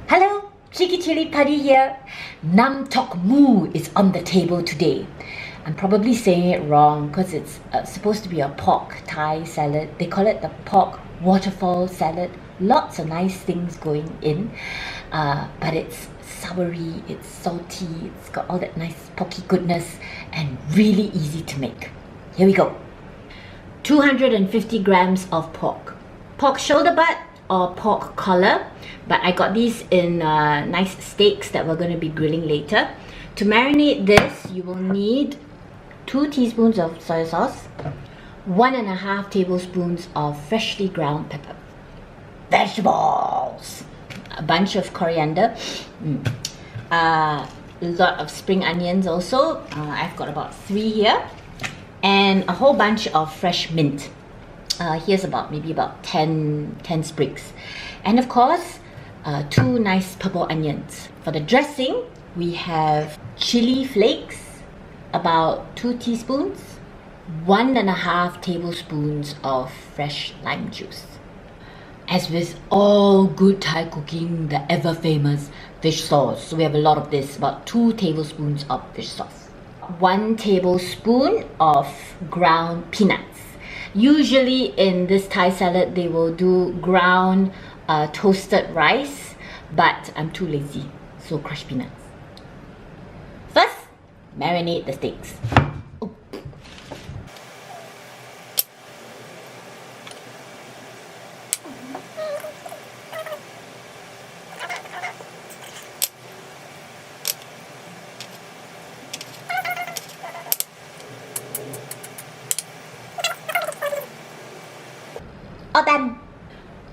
Hello, Cheeky Chilli Padi here. Tok Moo is on the table today. I'm probably saying it wrong because it's supposed to be a pork Thai salad. They call it the pork waterfall salad. Lots of nice things going in, but it's soury, it's salty, it's got all that nice porky goodness and really easy to make. Here we go. 250 grams of pork. Pork shoulder butt or pork collar, but I got these in nice steaks that we're going to be grilling later. To marinate this, you will need 2 teaspoons of soy sauce, 1.5 tablespoons of freshly ground pepper, vegetables, a bunch of coriander, a lot of spring onions also. I've got about 3 here, and a whole bunch of fresh mint. Here's maybe about 10 sprigs, and of course 2 nice purple onions. For the dressing, we have chili flakes, about 2 teaspoons, 1.5 tablespoons of fresh lime juice. As with all good Thai cooking, the ever famous fish sauce. So we have a lot of this, about 2 tablespoons of fish sauce, 1 tablespoon of ground peanuts. Usually in this Thai salad, they will do ground toasted rice, but I'm too lazy, so crushed peanuts. First, marinate the steaks. Oh. All done.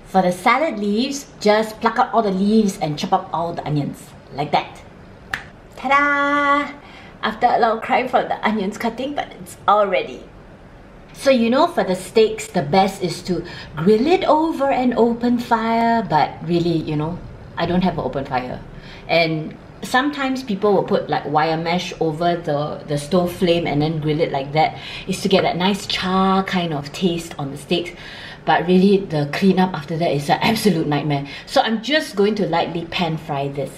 For the salad leaves, just pluck out all the leaves and chop up all the onions, like that. Ta-da! After a lot of crying for the onions cutting, but it's all ready. So you know, for the steaks, the best is to grill it over an open fire, but really, you know, I don't have an open fire. And sometimes people will put like wire mesh over the stove flame and then grill it like that. It's to get that nice char kind of taste on the steaks. But really, the cleanup after that is an absolute nightmare. So I'm just going to lightly pan fry this.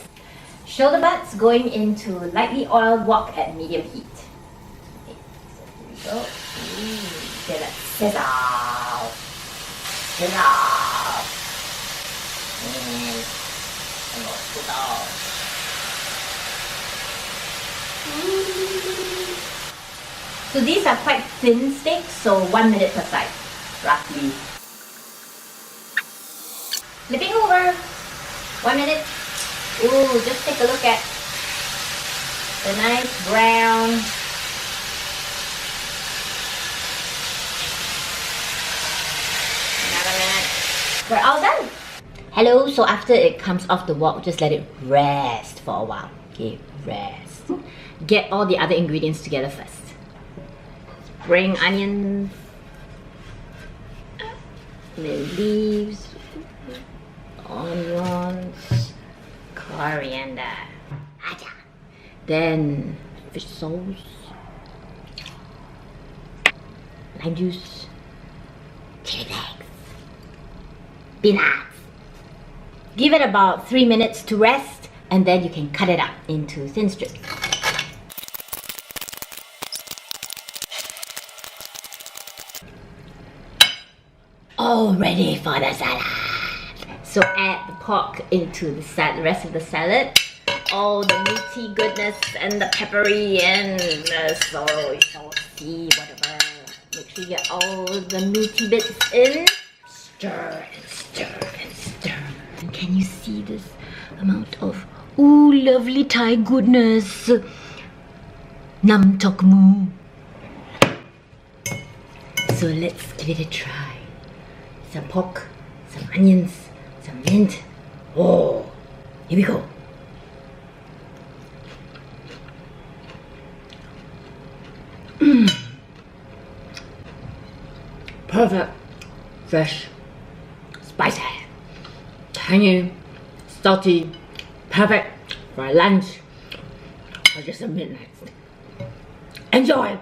Shoulder butts going into lightly oiled wok at medium heat. Okay, so here we go. Get that sizzle. Sizzle. And more sizzle. So these are quite thin steaks, so 1 minute per side, roughly. Flipping over. 1 minute. Ooh, just take a look at the nice brown. Another minute. We're all done. Hello, so after it comes off the wok, just let it rest for a while. Okay, rest. Get all the other ingredients together first. Spring onions, the leaves, onions, coriander, then fish sauce, lime juice, chili flakes, peanuts. Give it about 3 minutes to rest, and then you can cut it up into thin strips. All ready for the salad. So add the pork into the rest of the salad. All the meaty goodness and the peppery and the soy saucy, whatever. Make sure you get all the meaty bits in. Stir and stir and stir. And can you see this amount of ooh, lovely Thai goodness? Tok Moo. So let's give it a try. Some pork, some onions, some mint. Oh, here we go. Perfect, fresh, spicy, tangy, salty, perfect for a lunch or just a midnight. Enjoy!